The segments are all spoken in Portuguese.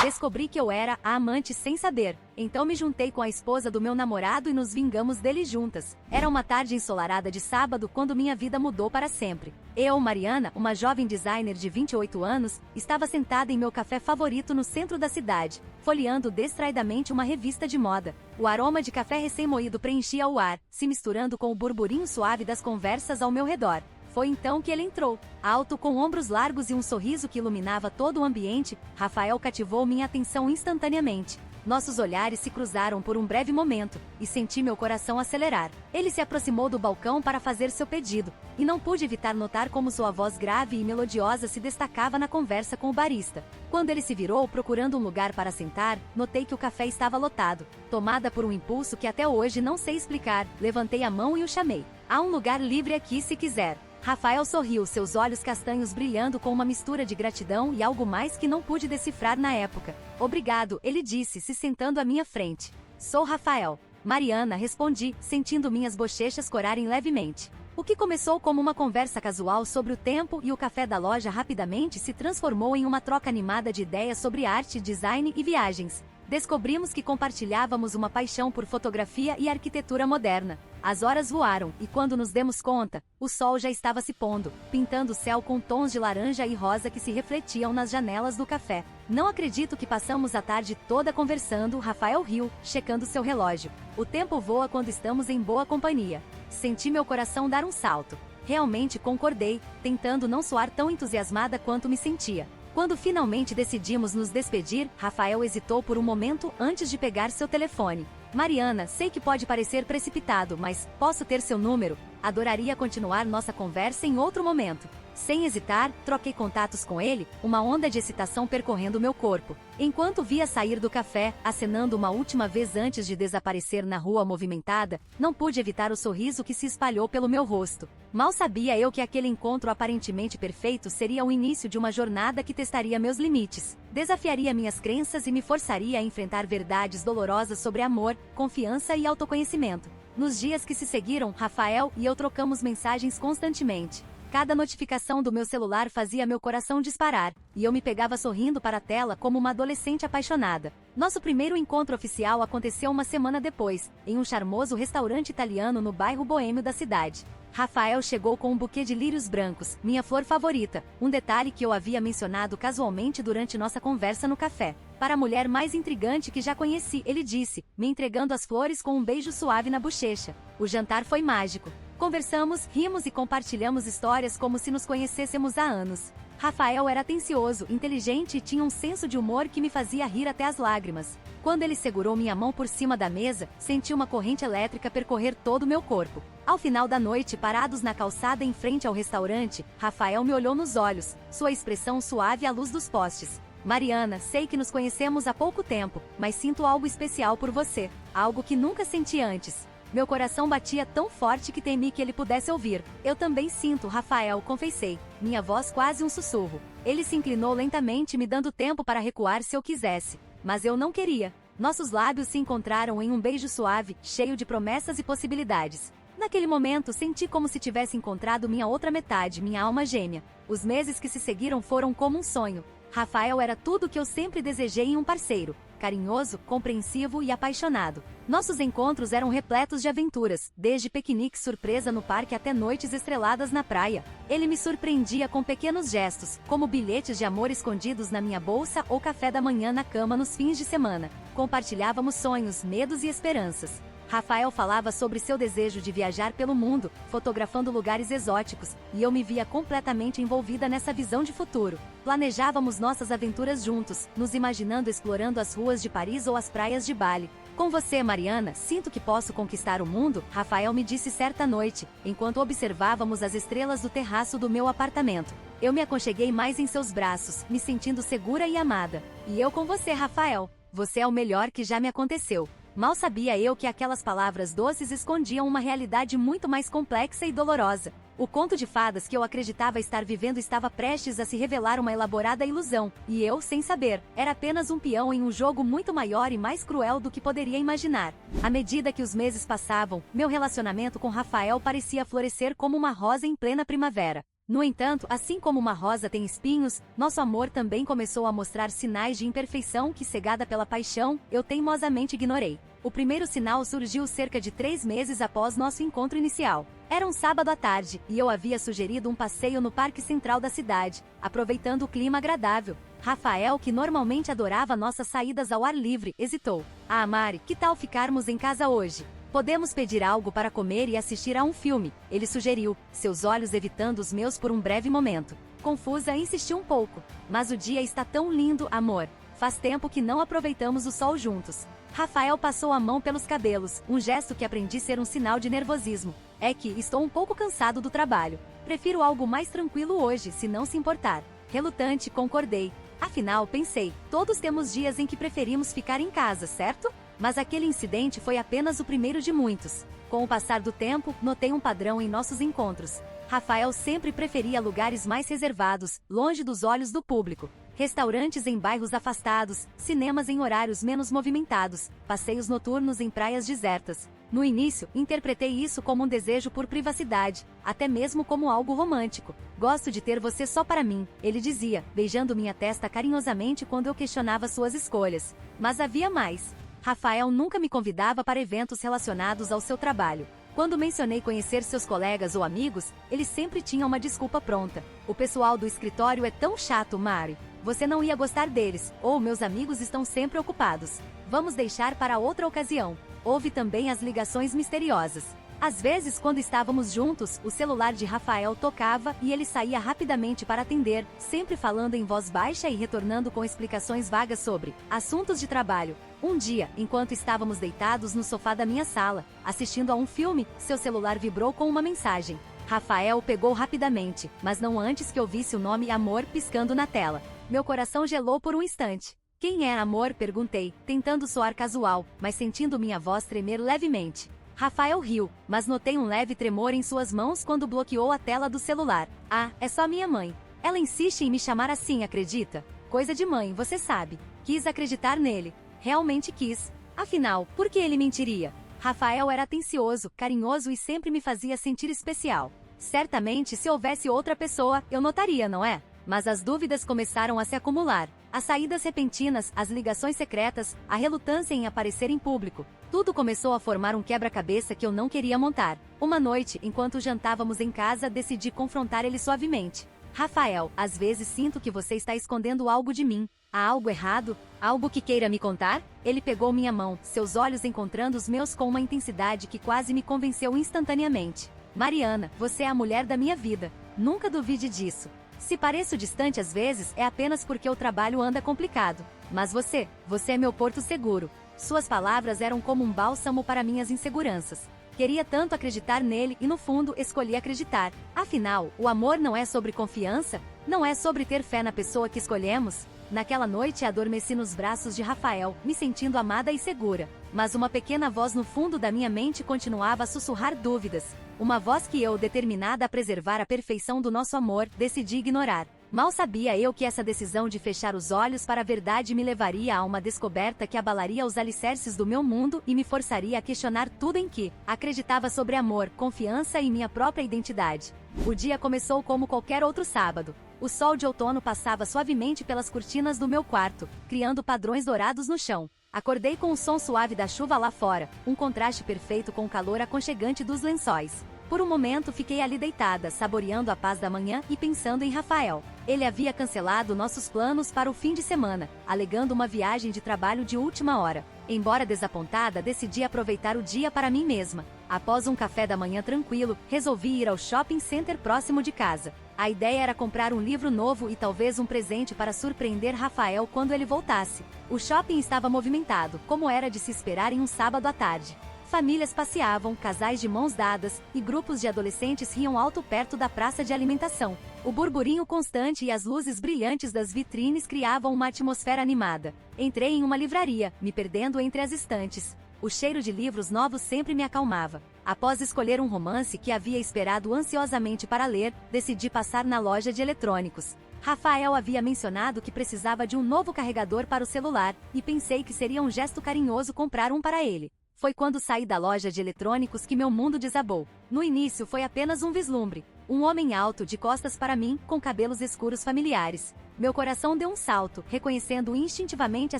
Descobri que eu era a amante sem saber. Então me juntei com a esposa do meu namorado e nos vingamos dele juntas. Era uma tarde ensolarada de sábado quando minha vida mudou para sempre. Eu, Mariana, uma jovem designer de 28 anos, estava sentada em meu café favorito no centro da cidade, folheando distraidamente uma revista de moda. O aroma de café recém-moído preenchia o ar, se misturando com o burburinho suave das conversas ao meu redor. Foi então que ele entrou. Alto, com ombros largos e um sorriso que iluminava todo o ambiente, Rafael cativou minha atenção instantaneamente. Nossos olhares se cruzaram por um breve momento, e senti meu coração acelerar. Ele se aproximou do balcão para fazer seu pedido, e não pude evitar notar como sua voz grave e melodiosa se destacava na conversa com o barista. Quando ele se virou procurando um lugar para sentar, notei que o café estava lotado. Tomada por um impulso que até hoje não sei explicar, levantei a mão e o chamei. Há um lugar livre aqui se quiser. Rafael sorriu, seus olhos castanhos brilhando com uma mistura de gratidão e algo mais que não pude decifrar na época. Obrigado, ele disse, se sentando à minha frente. Sou Rafael. Mariana, respondi, sentindo minhas bochechas corarem levemente. O que começou como uma conversa casual sobre o tempo e o café da loja rapidamente se transformou em uma troca animada de ideias sobre arte, design e viagens. Descobrimos que compartilhávamos uma paixão por fotografia e arquitetura moderna. As horas voaram, e quando nos demos conta, o sol já estava se pondo, pintando o céu com tons de laranja e rosa que se refletiam nas janelas do café. Não acredito que passamos a tarde toda conversando, Rafael riu, checando seu relógio. O tempo voa quando estamos em boa companhia. Senti meu coração dar um salto. Realmente concordei, tentando não soar tão entusiasmada quanto me sentia. Quando finalmente decidimos nos despedir, Rafael hesitou por um momento antes de pegar seu telefone. Mariana, sei que pode parecer precipitado, mas posso ter seu número? Adoraria continuar nossa conversa em outro momento. Sem hesitar, troquei contatos com ele, uma onda de excitação percorrendo meu corpo. Enquanto via sair do café, acenando uma última vez antes de desaparecer na rua movimentada, não pude evitar o sorriso que se espalhou pelo meu rosto. Mal sabia eu que aquele encontro aparentemente perfeito seria o início de uma jornada que testaria meus limites, desafiaria minhas crenças e me forçaria a enfrentar verdades dolorosas sobre amor, confiança e autoconhecimento. Nos dias que se seguiram, Rafael e eu trocamos mensagens constantemente. Cada notificação do meu celular fazia meu coração disparar, e eu me pegava sorrindo para a tela como uma adolescente apaixonada. Nosso primeiro encontro oficial aconteceu uma semana depois, em um charmoso restaurante italiano no bairro boêmio da cidade. Rafael chegou com um buquê de lírios brancos, minha flor favorita, um detalhe que eu havia mencionado casualmente durante nossa conversa no café. Para a mulher mais intrigante que já conheci, ele disse, me entregando as flores com um beijo suave na bochecha. O jantar foi mágico. Conversamos, rimos e compartilhamos histórias como se nos conhecêssemos há anos. Rafael era atencioso, inteligente e tinha um senso de humor que me fazia rir até as lágrimas. Quando ele segurou minha mão por cima da mesa, senti uma corrente elétrica percorrer todo o meu corpo. Ao final da noite, parados na calçada em frente ao restaurante, Rafael me olhou nos olhos, sua expressão suave à luz dos postes. Mariana, sei que nos conhecemos há pouco tempo, mas sinto algo especial por você, algo que nunca senti antes. Meu coração batia tão forte que temi que ele pudesse ouvir. Eu também sinto, Rafael, confessei. Minha voz quase um sussurro. Ele se inclinou lentamente, me dando tempo para recuar se eu quisesse. Mas eu não queria. Nossos lábios se encontraram em um beijo suave, cheio de promessas e possibilidades. Naquele momento, senti como se tivesse encontrado minha outra metade, minha alma gêmea. Os meses que se seguiram foram como um sonho. Rafael era tudo o que eu sempre desejei em um parceiro. Carinhoso, compreensivo e apaixonado. Nossos encontros eram repletos de aventuras, desde piqueniques surpresa no parque até noites estreladas na praia. Ele me surpreendia com pequenos gestos, como bilhetes de amor escondidos na minha bolsa ou café da manhã na cama nos fins de semana. Compartilhávamos sonhos, medos e esperanças. Rafael falava sobre seu desejo de viajar pelo mundo, fotografando lugares exóticos, e eu me via completamente envolvida nessa visão de futuro. Planejávamos nossas aventuras juntos, nos imaginando explorando as ruas de Paris ou as praias de Bali. Com você, Mariana, sinto que posso conquistar o mundo, Rafael me disse certa noite, enquanto observávamos as estrelas do terraço do meu apartamento. Eu me aconcheguei mais em seus braços, me sentindo segura e amada. E eu com você, Rafael. Você é o melhor que já me aconteceu. Mal sabia eu que aquelas palavras doces escondiam uma realidade muito mais complexa e dolorosa. O conto de fadas que eu acreditava estar vivendo estava prestes a se revelar uma elaborada ilusão, e eu, sem saber, era apenas um peão em um jogo muito maior e mais cruel do que poderia imaginar. À medida que os meses passavam, meu relacionamento com Rafael parecia florescer como uma rosa em plena primavera. No entanto, assim como uma rosa tem espinhos, nosso amor também começou a mostrar sinais de imperfeição que, cegada pela paixão, eu teimosamente ignorei. O primeiro sinal surgiu cerca de 3 meses após nosso encontro inicial. Era um sábado à tarde, e eu havia sugerido um passeio no parque central da cidade, aproveitando o clima agradável. Rafael, que normalmente adorava nossas saídas ao ar livre, hesitou. Ah, Mari, que tal ficarmos em casa hoje? Podemos pedir algo para comer e assistir a um filme, ele sugeriu, seus olhos evitando os meus por um breve momento. Confusa, insisti um pouco. Mas o dia está tão lindo, amor. Faz tempo que não aproveitamos o sol juntos. Rafael passou a mão pelos cabelos, um gesto que aprendi ser um sinal de nervosismo. É que estou um pouco cansado do trabalho. Prefiro algo mais tranquilo hoje, se não se importar. Relutante, concordei. Afinal, pensei, todos temos dias em que preferimos ficar em casa, certo? Mas aquele incidente foi apenas o primeiro de muitos. Com o passar do tempo, notei um padrão em nossos encontros. Rafael sempre preferia lugares mais reservados, longe dos olhos do público. Restaurantes em bairros afastados, cinemas em horários menos movimentados, passeios noturnos em praias desertas. No início, interpretei isso como um desejo por privacidade, até mesmo como algo romântico. Gosto de ter você só para mim, ele dizia, beijando minha testa carinhosamente quando eu questionava suas escolhas. Mas havia mais. Rafael nunca me convidava para eventos relacionados ao seu trabalho. Quando mencionei conhecer seus colegas ou amigos, ele sempre tinha uma desculpa pronta. O pessoal do escritório é tão chato, Mari. Você não ia gostar deles, ou meus amigos estão sempre ocupados. Vamos deixar para outra ocasião. Houve também as ligações misteriosas. Às vezes, quando estávamos juntos, o celular de Rafael tocava e ele saía rapidamente para atender, sempre falando em voz baixa e retornando com explicações vagas sobre assuntos de trabalho. Um dia, enquanto estávamos deitados no sofá da minha sala, assistindo a um filme, seu celular vibrou com uma mensagem. Rafael pegou rapidamente, mas não antes que eu visse o nome Amor piscando na tela. Meu coração gelou por um instante. Quem é Amor? Perguntei, tentando soar casual, mas sentindo minha voz tremer levemente. Rafael riu, mas notei um leve tremor em suas mãos quando bloqueou a tela do celular. Ah, é só minha mãe. Ela insiste em me chamar assim, acredita? Coisa de mãe, você sabe. Quis acreditar nele. Realmente quis. Afinal, por que ele mentiria? Rafael era atencioso, carinhoso e sempre me fazia sentir especial. Certamente, se houvesse outra pessoa, eu notaria, não é? Mas as dúvidas começaram a se acumular. As saídas repentinas, as ligações secretas, a relutância em aparecer em público. Tudo começou a formar um quebra-cabeça que eu não queria montar. Uma noite, enquanto jantávamos em casa, decidi confrontar ele suavemente. Rafael, às vezes sinto que você está escondendo algo de mim. Há algo errado? Algo que queira me contar? Ele pegou minha mão, seus olhos encontrando os meus com uma intensidade que quase me convenceu instantaneamente. Mariana, você é a mulher da minha vida. Nunca duvide disso. Se pareço distante às vezes, é apenas porque o trabalho anda complicado. Mas você é meu porto seguro. Suas palavras eram como um bálsamo para minhas inseguranças. Queria tanto acreditar nele e no fundo escolhi acreditar. Afinal, o amor não é sobre confiança? Não é sobre ter fé na pessoa que escolhemos? Naquela noite adormeci nos braços de Rafael, me sentindo amada e segura. Mas uma pequena voz no fundo da minha mente continuava a sussurrar dúvidas. Uma voz que eu, determinada a preservar a perfeição do nosso amor, decidi ignorar. Mal sabia eu que essa decisão de fechar os olhos para a verdade me levaria a uma descoberta que abalaria os alicerces do meu mundo e me forçaria a questionar tudo em que acreditava sobre amor, confiança e minha própria identidade. O dia começou como qualquer outro sábado. O sol de outono passava suavemente pelas cortinas do meu quarto, criando padrões dourados no chão. Acordei com o som suave da chuva lá fora, um contraste perfeito com o calor aconchegante dos lençóis. Por um momento fiquei ali deitada, saboreando a paz da manhã e pensando em Rafael. Ele havia cancelado nossos planos para o fim de semana, alegando uma viagem de trabalho de última hora. Embora desapontada, decidi aproveitar o dia para mim mesma. Após um café da manhã tranquilo, resolvi ir ao shopping center próximo de casa. A ideia era comprar um livro novo e talvez um presente para surpreender Rafael quando ele voltasse. O shopping estava movimentado, como era de se esperar em um sábado à tarde. Famílias passeavam, casais de mãos dadas, e grupos de adolescentes riam alto perto da praça de alimentação. O burburinho constante e as luzes brilhantes das vitrines criavam uma atmosfera animada. Entrei em uma livraria, me perdendo entre as estantes. O cheiro de livros novos sempre me acalmava. Após escolher um romance que havia esperado ansiosamente para ler, decidi passar na loja de eletrônicos. Rafael havia mencionado que precisava de um novo carregador para o celular, e pensei que seria um gesto carinhoso comprar um para ele. Foi quando saí da loja de eletrônicos que meu mundo desabou. No início foi apenas um vislumbre. Um homem alto de costas para mim, com cabelos escuros familiares. Meu coração deu um salto, reconhecendo instintivamente a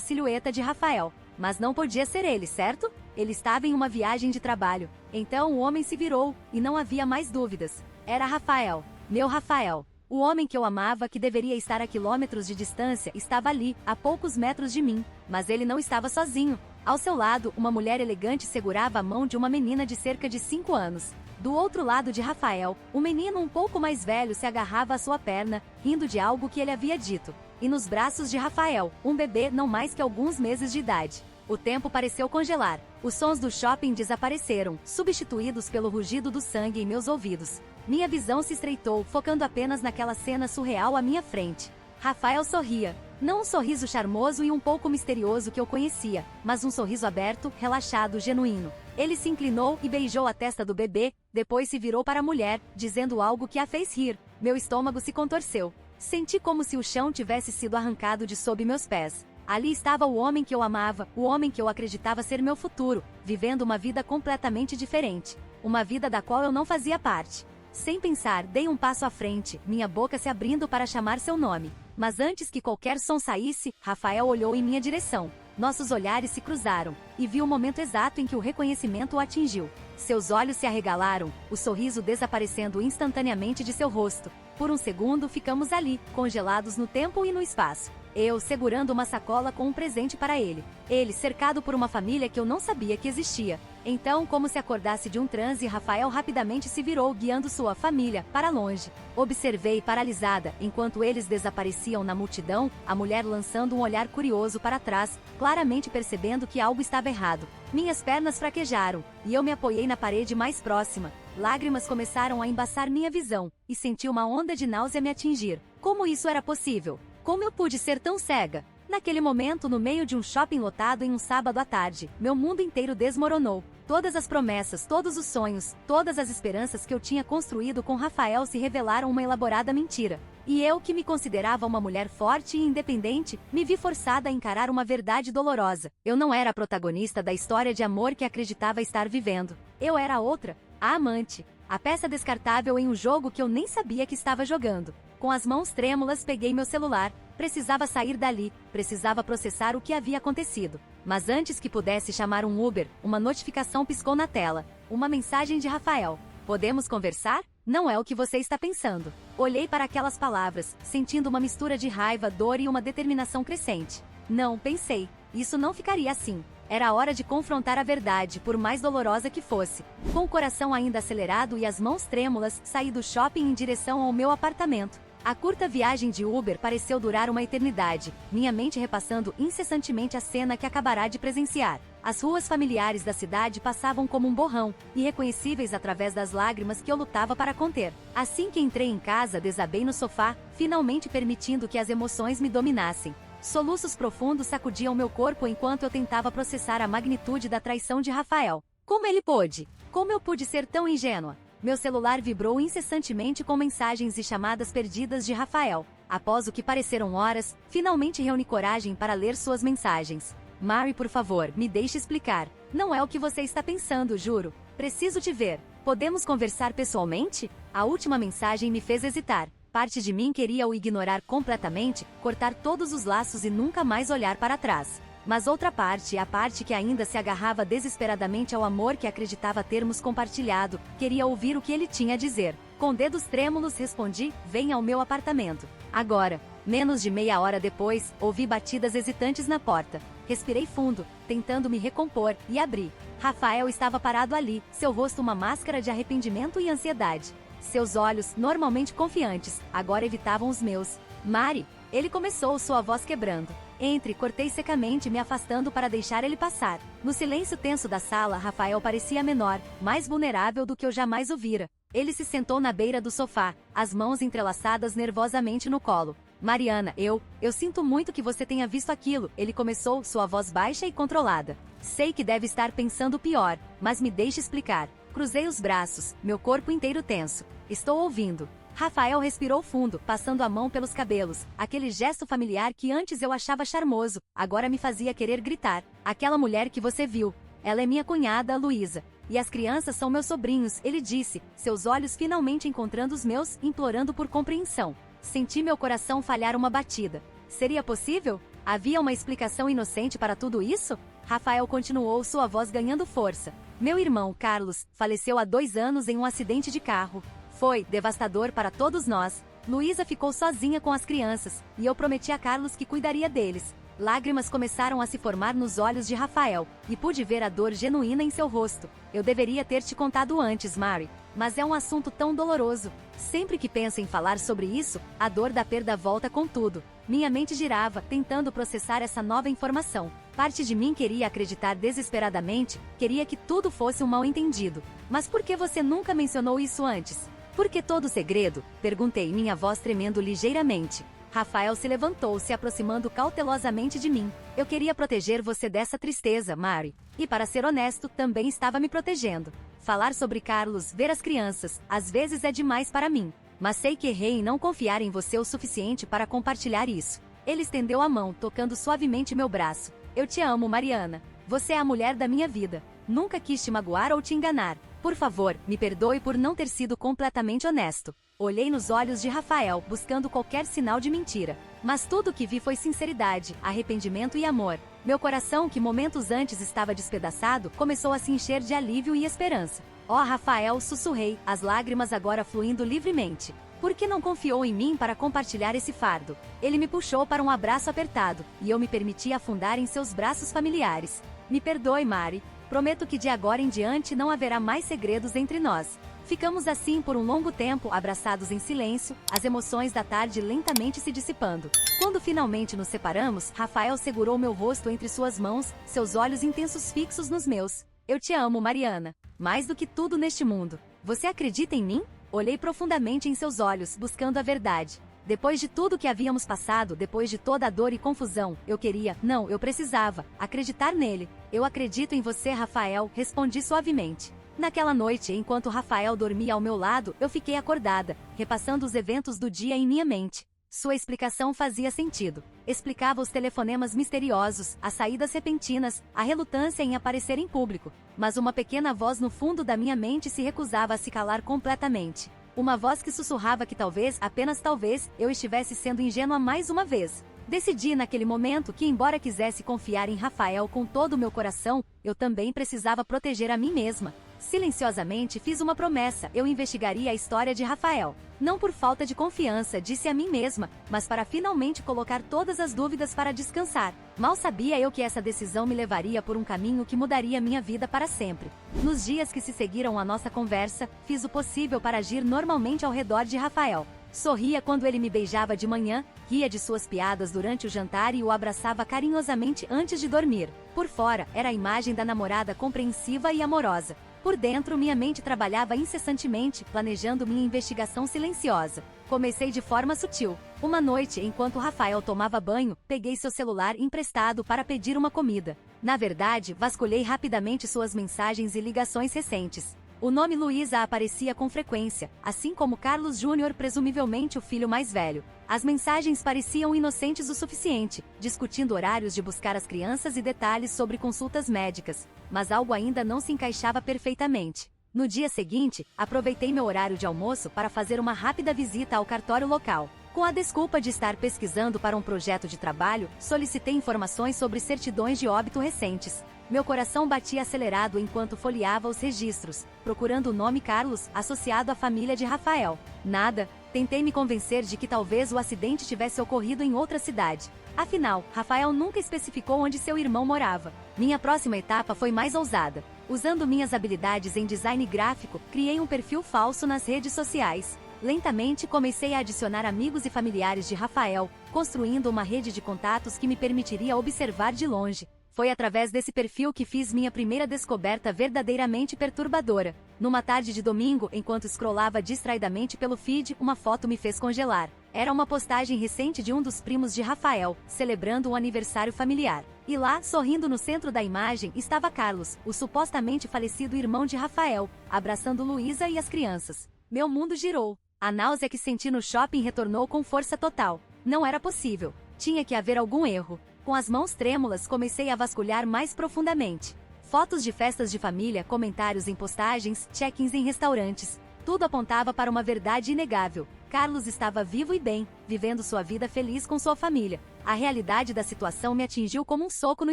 silhueta de Rafael. Mas não podia ser ele, certo? Ele estava em uma viagem de trabalho. Então o homem se virou, e não havia mais dúvidas. Era Rafael. Meu Rafael. O homem que eu amava, que deveria estar a quilômetros de distância, estava ali, a poucos metros de mim. Mas ele não estava sozinho. Ao seu lado, uma mulher elegante segurava a mão de uma menina de cerca de 5 anos. Do outro lado de Rafael, um menino um pouco mais velho se agarrava à sua perna, rindo de algo que ele havia dito. E nos braços de Rafael, um bebê não mais que alguns meses de idade. O tempo pareceu congelar. Os sons do shopping desapareceram, substituídos pelo rugido do sangue em meus ouvidos. Minha visão se estreitou, focando apenas naquela cena surreal à minha frente. Rafael sorria. Não um sorriso charmoso e um pouco misterioso que eu conhecia, mas um sorriso aberto, relaxado, genuíno. Ele se inclinou e beijou a testa do bebê, depois se virou para a mulher, dizendo algo que a fez rir. Meu estômago se contorceu. Senti como se o chão tivesse sido arrancado de sob meus pés. Ali estava o homem que eu amava, o homem que eu acreditava ser meu futuro, vivendo uma vida completamente diferente. Uma vida da qual eu não fazia parte. Sem pensar, dei um passo à frente, minha boca se abrindo para chamar seu nome. Mas antes que qualquer som saísse, Rafael olhou em minha direção. Nossos olhares se cruzaram, e vi o momento exato em que o reconhecimento o atingiu. Seus olhos se arregalaram, o sorriso desaparecendo instantaneamente de seu rosto. Por um segundo ficamos ali, congelados no tempo e no espaço. Eu, segurando uma sacola com um presente para ele. Ele, cercado por uma família que eu não sabia que existia. Então, como se acordasse de um transe, Rafael rapidamente se virou, guiando sua família para longe. Observei paralisada, enquanto eles desapareciam na multidão, a mulher lançando um olhar curioso para trás, claramente percebendo que algo estava errado. Minhas pernas fraquejaram, e eu me apoiei na parede mais próxima. Lágrimas começaram a embaçar minha visão, e senti uma onda de náusea me atingir. Como isso era possível? Como eu pude ser tão cega? Naquele momento, no meio de um shopping lotado em um sábado à tarde, meu mundo inteiro desmoronou. Todas as promessas, todos os sonhos, todas as esperanças que eu tinha construído com Rafael se revelaram uma elaborada mentira. E eu, que me considerava uma mulher forte e independente, me vi forçada a encarar uma verdade dolorosa. Eu não era a protagonista da história de amor que acreditava estar vivendo. Eu era a outra, a amante. A peça descartável em um jogo que eu nem sabia que estava jogando. Com as mãos trêmulas peguei meu celular. Precisava sair dali, precisava processar o que havia acontecido. Mas antes que pudesse chamar um Uber, uma notificação piscou na tela. Uma mensagem de Rafael. Podemos conversar? Não é o que você está pensando. Olhei para aquelas palavras, sentindo uma mistura de raiva, dor e uma determinação crescente. Não, pensei. Isso não ficaria assim. Era hora de confrontar a verdade, por mais dolorosa que fosse. Com o coração ainda acelerado e as mãos trêmulas, saí do shopping em direção ao meu apartamento. A curta viagem de Uber pareceu durar uma eternidade, minha mente repassando incessantemente a cena que acabará de presenciar. As ruas familiares da cidade passavam como um borrão, irreconhecíveis através das lágrimas que eu lutava para conter. Assim que entrei em casa, desabei no sofá, finalmente permitindo que as emoções me dominassem. Soluços profundos sacudiam meu corpo enquanto eu tentava processar a magnitude da traição de Rafael. Como ele pôde? Como eu pude ser tão ingênua? Meu celular vibrou incessantemente com mensagens e chamadas perdidas de Rafael. Após o que pareceram horas, finalmente reuni coragem para ler suas mensagens. Mari, por favor, me deixe explicar. Não é o que você está pensando, juro. Preciso te ver. Podemos conversar pessoalmente? A última mensagem me fez hesitar. Parte de mim queria o ignorar completamente, cortar todos os laços e nunca mais olhar para trás. Mas outra parte, a parte que ainda se agarrava desesperadamente ao amor que acreditava termos compartilhado, queria ouvir o que ele tinha a dizer. Com dedos trêmulos respondi, venha ao meu apartamento. Agora. Menos de meia hora depois, ouvi batidas hesitantes na porta. Respirei fundo, tentando me recompor, e abri. Rafael estava parado ali, seu rosto uma máscara de arrependimento e ansiedade. Seus olhos, normalmente confiantes, agora evitavam os meus. Mari, ele começou, sua voz quebrando. Entre, cortei secamente, me afastando para deixar ele passar. No silêncio tenso da sala, Rafael parecia menor, mais vulnerável do que eu jamais o vira. Ele se sentou na beira do sofá, as mãos entrelaçadas nervosamente no colo. Mariana, eu sinto muito que você tenha visto aquilo, ele começou, sua voz baixa e controlada. Sei que deve estar pensando pior, mas me deixe explicar. Cruzei os braços, meu corpo inteiro tenso. Estou ouvindo. Rafael respirou fundo, passando a mão pelos cabelos. Aquele gesto familiar que antes eu achava charmoso, agora me fazia querer gritar. Aquela mulher que você viu. Ela é minha cunhada, Luísa. E as crianças são meus sobrinhos, ele disse, seus olhos finalmente encontrando os meus, implorando por compreensão. Senti meu coração falhar uma batida. Seria possível? Havia uma explicação inocente para tudo isso? Rafael continuou, sua voz ganhando força. Meu irmão, Carlos, faleceu há 2 anos em um acidente de carro. Foi devastador para todos nós. Luísa ficou sozinha com as crianças, e eu prometi a Carlos que cuidaria deles. Lágrimas começaram a se formar nos olhos de Rafael, e pude ver a dor genuína em seu rosto. Eu deveria ter te contado antes, Mary, mas é um assunto tão doloroso. Sempre que penso em falar sobre isso, a dor da perda volta com tudo. Minha mente girava, tentando processar essa nova informação. Parte de mim queria acreditar desesperadamente, queria que tudo fosse um mal-entendido. Mas por que você nunca mencionou isso antes? Por que todo segredo? Perguntei, minha voz tremendo ligeiramente. Rafael se levantou, se aproximando cautelosamente de mim. Eu queria proteger você dessa tristeza, Mary. E para ser honesto, também estava me protegendo. Falar sobre Carlos, ver as crianças, às vezes é demais para mim. Mas sei que errei em não confiar em você o suficiente para compartilhar isso. Ele estendeu a mão, tocando suavemente meu braço. Eu te amo, Mariana. Você é a mulher da minha vida. Nunca quis te magoar ou te enganar. Por favor, me perdoe por não ter sido completamente honesto. Olhei nos olhos de Rafael, buscando qualquer sinal de mentira. Mas tudo o que vi foi sinceridade, arrependimento e amor. Meu coração, que momentos antes estava despedaçado, começou a se encher de alívio e esperança. Oh, Rafael, sussurrei, as lágrimas agora fluindo livremente. Por que não confiou em mim para compartilhar esse fardo? Ele me puxou para um abraço apertado, e eu me permiti afundar em seus braços familiares. Me perdoe, Mary. Prometo que de agora em diante não haverá mais segredos entre nós. Ficamos assim por um longo tempo, abraçados em silêncio, as emoções da tarde lentamente se dissipando. Quando finalmente nos separamos, Rafael segurou meu rosto entre suas mãos, seus olhos intensos fixos nos meus. Eu te amo, Mariana. Mais do que tudo neste mundo. Você acredita em mim? Olhei profundamente em seus olhos, buscando a verdade. Depois de tudo que havíamos passado, depois de toda a dor e confusão, eu precisava acreditar nele. Eu acredito em você, Rafael, respondi suavemente. Naquela noite, enquanto Rafael dormia ao meu lado, eu fiquei acordada, repassando os eventos do dia em minha mente. Sua explicação fazia sentido. Explicava os telefonemas misteriosos, as saídas repentinas, a relutância em aparecer em público. Mas uma pequena voz no fundo da minha mente se recusava a se calar completamente. Uma voz que sussurrava que talvez, apenas talvez, eu estivesse sendo ingênua mais uma vez. Decidi naquele momento que, embora quisesse confiar em Rafael com todo o meu coração, eu também precisava proteger a mim mesma. Silenciosamente fiz uma promessa, eu investigaria a história de Rafael. Não por falta de confiança, disse a mim mesma, mas para finalmente colocar todas as dúvidas para descansar. Mal sabia eu que essa decisão me levaria por um caminho que mudaria minha vida para sempre. Nos dias que se seguiram à nossa conversa, fiz o possível para agir normalmente ao redor de Rafael. Sorria quando ele me beijava de manhã, ria de suas piadas durante o jantar e o abraçava carinhosamente antes de dormir. Por fora, era a imagem da namorada compreensiva e amorosa. Por dentro, minha mente trabalhava incessantemente, planejando minha investigação silenciosa. Comecei de forma sutil. Uma noite, enquanto Rafael tomava banho, peguei seu celular emprestado para pedir uma comida. Na verdade, vasculhei rapidamente suas mensagens e ligações recentes. O nome Luísa aparecia com frequência, assim como Carlos Júnior, presumivelmente o filho mais velho. As mensagens pareciam inocentes o suficiente, discutindo horários de buscar as crianças e detalhes sobre consultas médicas, mas algo ainda não se encaixava perfeitamente. No dia seguinte, aproveitei meu horário de almoço para fazer uma rápida visita ao cartório local. Com a desculpa de estar pesquisando para um projeto de trabalho, solicitei informações sobre certidões de óbito recentes. Meu coração batia acelerado enquanto folheava os registros, procurando o nome Carlos, associado à família de Rafael. Nada. Tentei me convencer de que talvez o acidente tivesse ocorrido em outra cidade. Afinal, Rafael nunca especificou onde seu irmão morava. Minha próxima etapa foi mais ousada. Usando minhas habilidades em design gráfico, criei um perfil falso nas redes sociais. Lentamente comecei a adicionar amigos e familiares de Rafael, construindo uma rede de contatos que me permitiria observar de longe. Foi através desse perfil que fiz minha primeira descoberta verdadeiramente perturbadora. Numa tarde de domingo, enquanto scrollava distraidamente pelo feed, uma foto me fez congelar. Era uma postagem recente de um dos primos de Rafael, celebrando um aniversário familiar. E lá, sorrindo no centro da imagem, estava Carlos, o supostamente falecido irmão de Rafael, abraçando Luísa e as crianças. Meu mundo girou. A náusea que senti no shopping retornou com força total. Não era possível. Tinha que haver algum erro. Com as mãos trêmulas, comecei a vasculhar mais profundamente. Fotos de festas de família, comentários em postagens, check-ins em restaurantes. Tudo apontava para uma verdade inegável. Carlos estava vivo e bem, vivendo sua vida feliz com sua família. A realidade da situação me atingiu como um soco no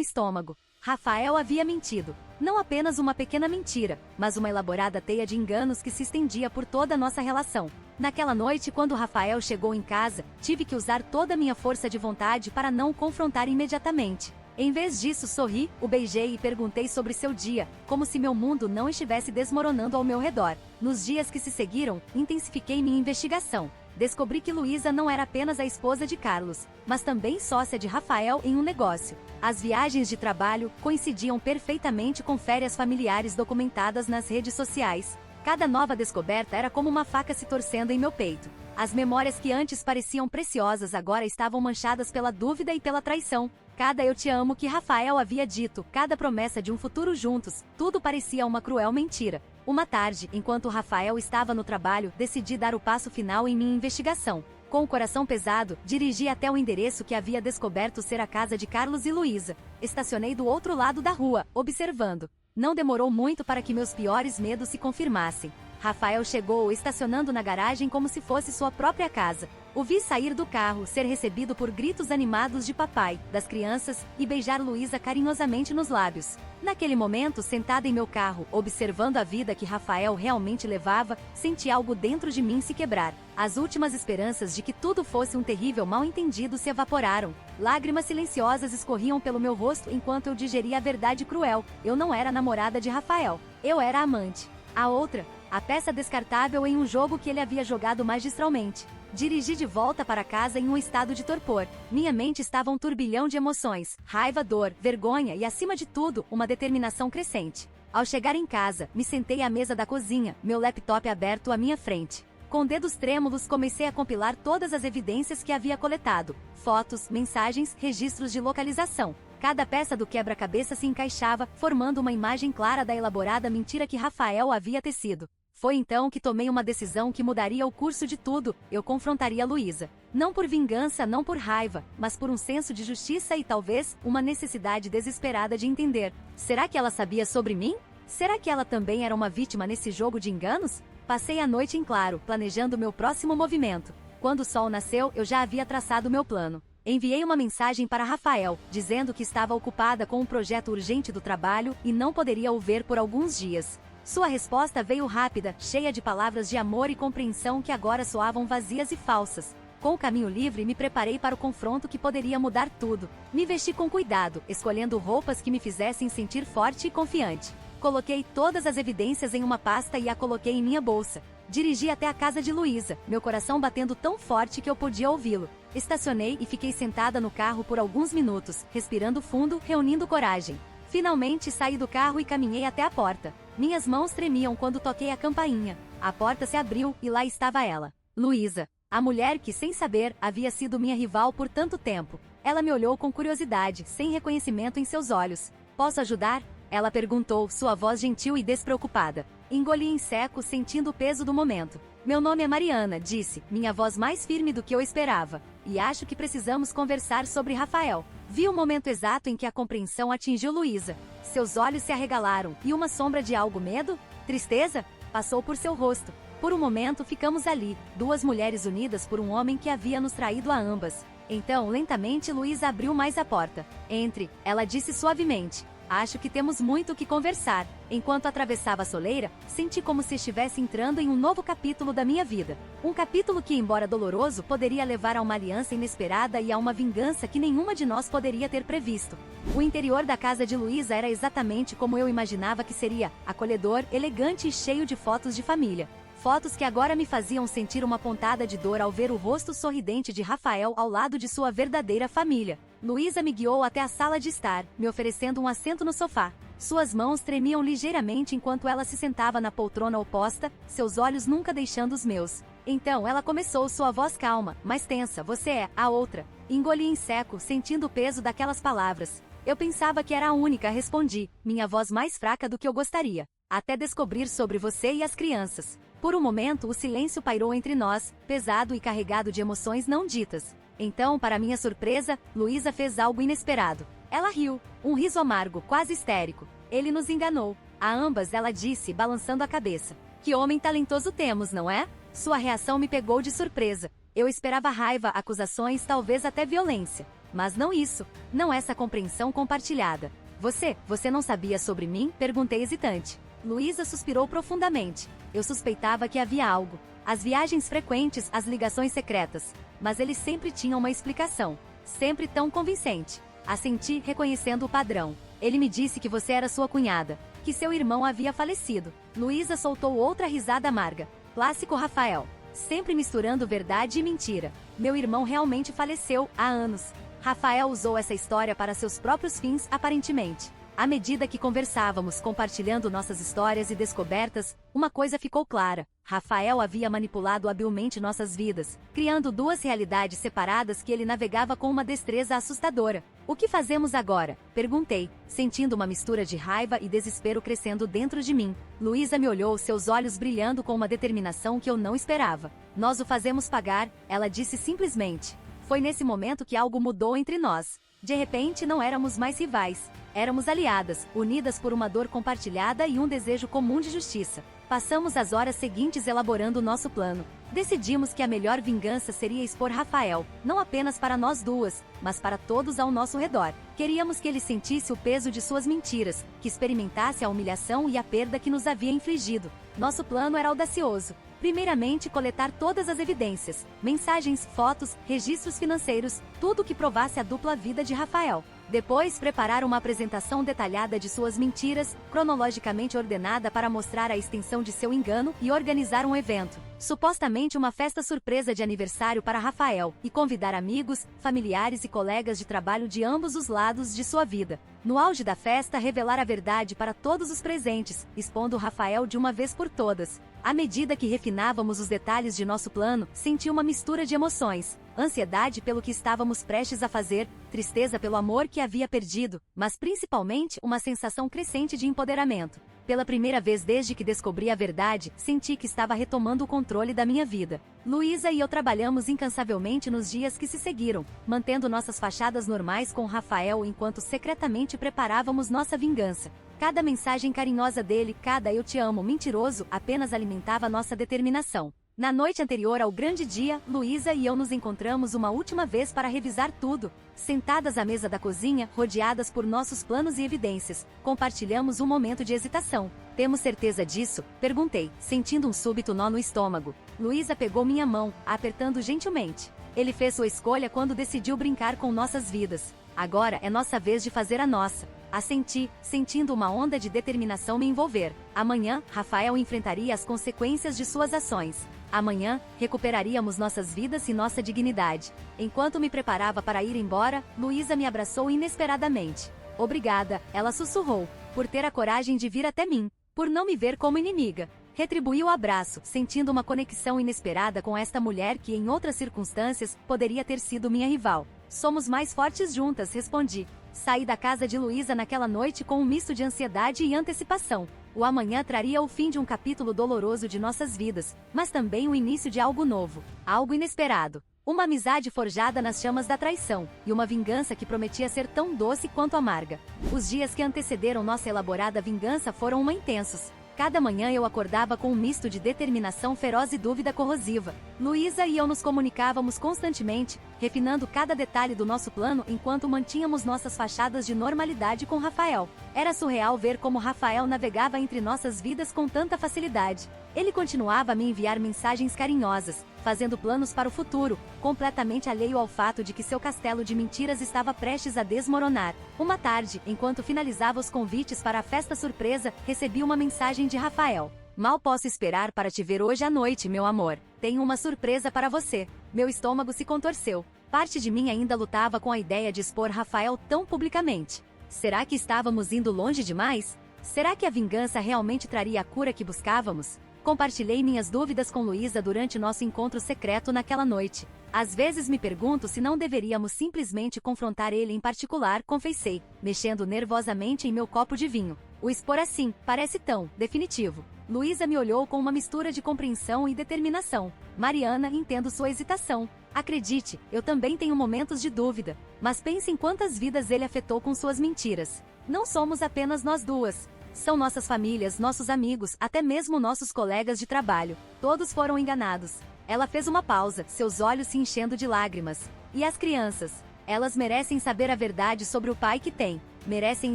estômago. Rafael havia mentido. Não apenas uma pequena mentira, mas uma elaborada teia de enganos que se estendia por toda a nossa relação. Naquela noite, quando Rafael chegou em casa, tive que usar toda a minha força de vontade para não o confrontar imediatamente. Em vez disso, sorri, o beijei e perguntei sobre seu dia, como se meu mundo não estivesse desmoronando ao meu redor. Nos dias que se seguiram, intensifiquei minha investigação. Descobri que Luísa não era apenas a esposa de Carlos, mas também sócia de Rafael em um negócio. As viagens de trabalho coincidiam perfeitamente com férias familiares documentadas nas redes sociais. Cada nova descoberta era como uma faca se torcendo em meu peito. As memórias que antes pareciam preciosas agora estavam manchadas pela dúvida e pela traição. Cada eu te amo que Rafael havia dito, cada promessa de um futuro juntos, tudo parecia uma cruel mentira. Uma tarde, enquanto Rafael estava no trabalho, decidi dar o passo final em minha investigação. Com o coração pesado, dirigi até o endereço que havia descoberto ser a casa de Carlos e Luísa. Estacionei do outro lado da rua, observando. Não demorou muito para que meus piores medos se confirmassem. Rafael chegou estacionando na garagem como se fosse sua própria casa. O vi sair do carro, ser recebido por gritos animados de papai, das crianças, e beijar Luísa carinhosamente nos lábios. Naquele momento, sentada em meu carro, observando a vida que Rafael realmente levava, senti algo dentro de mim se quebrar. As últimas esperanças de que tudo fosse um terrível mal-entendido se evaporaram. Lágrimas silenciosas escorriam pelo meu rosto enquanto eu digeria a verdade cruel. Eu não era a namorada de Rafael. Eu era a amante. A outra, a peça descartável em um jogo que ele havia jogado magistralmente. Dirigi de volta para casa em um estado de torpor. Minha mente estava um turbilhão de emoções, raiva, dor, vergonha e, acima de tudo, uma determinação crescente. Ao chegar em casa, me sentei à mesa da cozinha, meu laptop aberto à minha frente. Com dedos trêmulos, comecei a compilar todas as evidências que havia coletado. Fotos, mensagens, registros de localização. Cada peça do quebra-cabeça se encaixava, formando uma imagem clara da elaborada mentira que Rafael havia tecido. Foi então que tomei uma decisão que mudaria o curso de tudo. Eu confrontaria Luísa. Não por vingança, não por raiva, mas por um senso de justiça e talvez uma necessidade desesperada de entender. Será que ela sabia sobre mim? Será que ela também era uma vítima nesse jogo de enganos? Passei a noite em claro, planejando meu próximo movimento. Quando o sol nasceu, eu já havia traçado meu plano. Enviei uma mensagem para Rafael, dizendo que estava ocupada com um projeto urgente do trabalho e não poderia o ver por alguns dias. Sua resposta veio rápida, cheia de palavras de amor e compreensão que agora soavam vazias e falsas. Com o caminho livre, me preparei para o confronto que poderia mudar tudo. Me vesti com cuidado, escolhendo roupas que me fizessem sentir forte e confiante. Coloquei todas as evidências em uma pasta e a coloquei em minha bolsa. Dirigi até a casa de Luísa, meu coração batendo tão forte que eu podia ouvi-lo. Estacionei e fiquei sentada no carro por alguns minutos, respirando fundo, reunindo coragem. Finalmente saí do carro e caminhei até a porta. Minhas mãos tremiam quando toquei a campainha. A porta se abriu e lá estava ela, Luísa, a mulher que, sem saber, havia sido minha rival por tanto tempo. Ela me olhou com curiosidade, sem reconhecimento em seus olhos. Posso ajudar? Ela perguntou, sua voz gentil e despreocupada. Engoli em seco, sentindo o peso do momento. Meu nome é Mariana, disse, minha voz mais firme do que eu esperava. E acho que precisamos conversar sobre Rafael. Vi o momento exato em que a compreensão atingiu Luísa. Seus olhos se arregalaram, e uma sombra de algo medo? Tristeza? Passou por seu rosto. Por um momento ficamos ali, duas mulheres unidas por um homem que havia nos traído a ambas. Então, lentamente, Luísa abriu mais a porta. Entre, ela disse suavemente. Acho que temos muito o que conversar. Enquanto atravessava a soleira, senti como se estivesse entrando em um novo capítulo da minha vida. Um capítulo que, embora doloroso, poderia levar a uma aliança inesperada e a uma vingança que nenhuma de nós poderia ter previsto. O interior da casa de Luísa era exatamente como eu imaginava que seria, acolhedor, elegante e cheio de fotos de família. Fotos que agora me faziam sentir uma pontada de dor ao ver o rosto sorridente de Rafael ao lado de sua verdadeira família. Luísa me guiou até a sala de estar, me oferecendo um assento no sofá. Suas mãos tremiam ligeiramente enquanto ela se sentava na poltrona oposta, seus olhos nunca deixando os meus. Então ela começou, sua voz calma, mas tensa, você é a outra. Engoli em seco, sentindo o peso daquelas palavras. Eu pensava que era a única, respondi, minha voz mais fraca do que eu gostaria. Até descobrir sobre você e as crianças. Por um momento, o silêncio pairou entre nós, pesado e carregado de emoções não ditas. Então, para minha surpresa, Luísa fez algo inesperado. Ela riu, um riso amargo, quase histérico. Ele nos enganou. A ambas ela disse, balançando a cabeça. Que homem talentoso temos, não é? Sua reação me pegou de surpresa. Eu esperava raiva, acusações, talvez até violência. Mas não isso. Não essa compreensão compartilhada. Você não sabia sobre mim? Perguntei hesitante. Luísa suspirou profundamente. Eu suspeitava que havia algo. As viagens frequentes, as ligações secretas. Mas ele sempre tinha uma explicação. Sempre tão convincente. Assenti, reconhecendo o padrão. Ele me disse que você era sua cunhada. Que seu irmão havia falecido. Luísa soltou outra risada amarga. Clássico Rafael. Sempre misturando verdade e mentira. Meu irmão realmente faleceu, há anos. Rafael usou essa história para seus próprios fins, aparentemente. À medida que conversávamos, compartilhando nossas histórias e descobertas, uma coisa ficou clara. Rafael havia manipulado habilmente nossas vidas, criando duas realidades separadas que ele navegava com uma destreza assustadora. O que fazemos agora? Perguntei, sentindo uma mistura de raiva e desespero crescendo dentro de mim. Luísa me olhou, seus olhos brilhando com uma determinação que eu não esperava. Nós o fazemos pagar, ela disse simplesmente. Foi nesse momento que algo mudou entre nós. De repente não éramos mais rivais. Éramos aliadas, unidas por uma dor compartilhada e um desejo comum de justiça. Passamos as horas seguintes elaborando o nosso plano. Decidimos que a melhor vingança seria expor Rafael, não apenas para nós duas, mas para todos ao nosso redor. Queríamos que ele sentisse o peso de suas mentiras, que experimentasse a humilhação e a perda que nos havia infligido. Nosso plano era audacioso. Primeiramente, coletar todas as evidências, mensagens, fotos, registros financeiros, tudo que provasse a dupla vida de Rafael. Depois, preparar uma apresentação detalhada de suas mentiras, cronologicamente ordenada para mostrar a extensão de seu engano e organizar um evento, supostamente uma festa surpresa de aniversário para Rafael, e convidar amigos, familiares e colegas de trabalho de ambos os lados de sua vida. No auge da festa, revelar a verdade para todos os presentes, expondo Rafael de uma vez por todas. À medida que refinávamos os detalhes de nosso plano, senti uma mistura de emoções. Ansiedade pelo que estávamos prestes a fazer, tristeza pelo amor que havia perdido, mas principalmente uma sensação crescente de empoderamento. Pela primeira vez desde que descobri a verdade, senti que estava retomando o controle da minha vida. Luísa e eu trabalhamos incansavelmente nos dias que se seguiram, mantendo nossas fachadas normais com Rafael enquanto secretamente preparávamos nossa vingança. Cada mensagem carinhosa dele, cada "eu te amo" mentiroso, apenas alimentava nossa determinação. Na noite anterior ao grande dia, Luísa e eu nos encontramos uma última vez para revisar tudo. Sentadas à mesa da cozinha, rodeadas por nossos planos e evidências, compartilhamos um momento de hesitação. Temos certeza disso? Perguntei, sentindo um súbito nó no estômago. Luísa pegou minha mão, a apertando gentilmente. Ele fez sua escolha quando decidiu brincar com nossas vidas. Agora é nossa vez de fazer a nossa. Assenti, sentindo uma onda de determinação me envolver. Amanhã, Rafael enfrentaria as consequências de suas ações. Amanhã, recuperaríamos nossas vidas e nossa dignidade. Enquanto me preparava para ir embora, Luísa me abraçou inesperadamente. Obrigada, ela sussurrou, por ter a coragem de vir até mim, por não me ver como inimiga. Retribuí o abraço, sentindo uma conexão inesperada com esta mulher que, em outras circunstâncias, poderia ter sido minha rival. Somos mais fortes juntas, respondi. Saí da casa de Luísa naquela noite com um misto de ansiedade e antecipação. O amanhã traria o fim de um capítulo doloroso de nossas vidas, mas também o início de algo novo, algo inesperado. Uma amizade forjada nas chamas da traição, e uma vingança que prometia ser tão doce quanto amarga. Os dias que antecederam nossa elaborada vingança foram intensos. Cada manhã eu acordava com um misto de determinação feroz e dúvida corrosiva. Luísa e eu nos comunicávamos constantemente, refinando cada detalhe do nosso plano enquanto mantínhamos nossas fachadas de normalidade com Rafael. Era surreal ver como Rafael navegava entre nossas vidas com tanta facilidade. Ele continuava a me enviar mensagens carinhosas, fazendo planos para o futuro, completamente alheio ao fato de que seu castelo de mentiras estava prestes a desmoronar. Uma tarde, enquanto finalizava os convites para a festa surpresa, recebi uma mensagem de Rafael. Mal posso esperar para te ver hoje à noite, meu amor. Tenho uma surpresa para você. Meu estômago se contorceu. Parte de mim ainda lutava com a ideia de expor Rafael tão publicamente. Será que estávamos indo longe demais? Será que a vingança realmente traria a cura que buscávamos? Compartilhei minhas dúvidas com Luísa durante nosso encontro secreto naquela noite. Às vezes me pergunto se não deveríamos simplesmente confrontar ele em particular, confessei, mexendo nervosamente em meu copo de vinho. O expor assim, parece tão definitivo. Luísa me olhou com uma mistura de compreensão e determinação. Mariana, entendo sua hesitação. Acredite, eu também tenho momentos de dúvida, mas pense em quantas vidas ele afetou com suas mentiras. Não somos apenas nós duas. São nossas famílias, nossos amigos, até mesmo nossos colegas de trabalho. Todos foram enganados. Ela fez uma pausa, seus olhos se enchendo de lágrimas. E as crianças? Elas merecem saber a verdade sobre o pai que tem. Merecem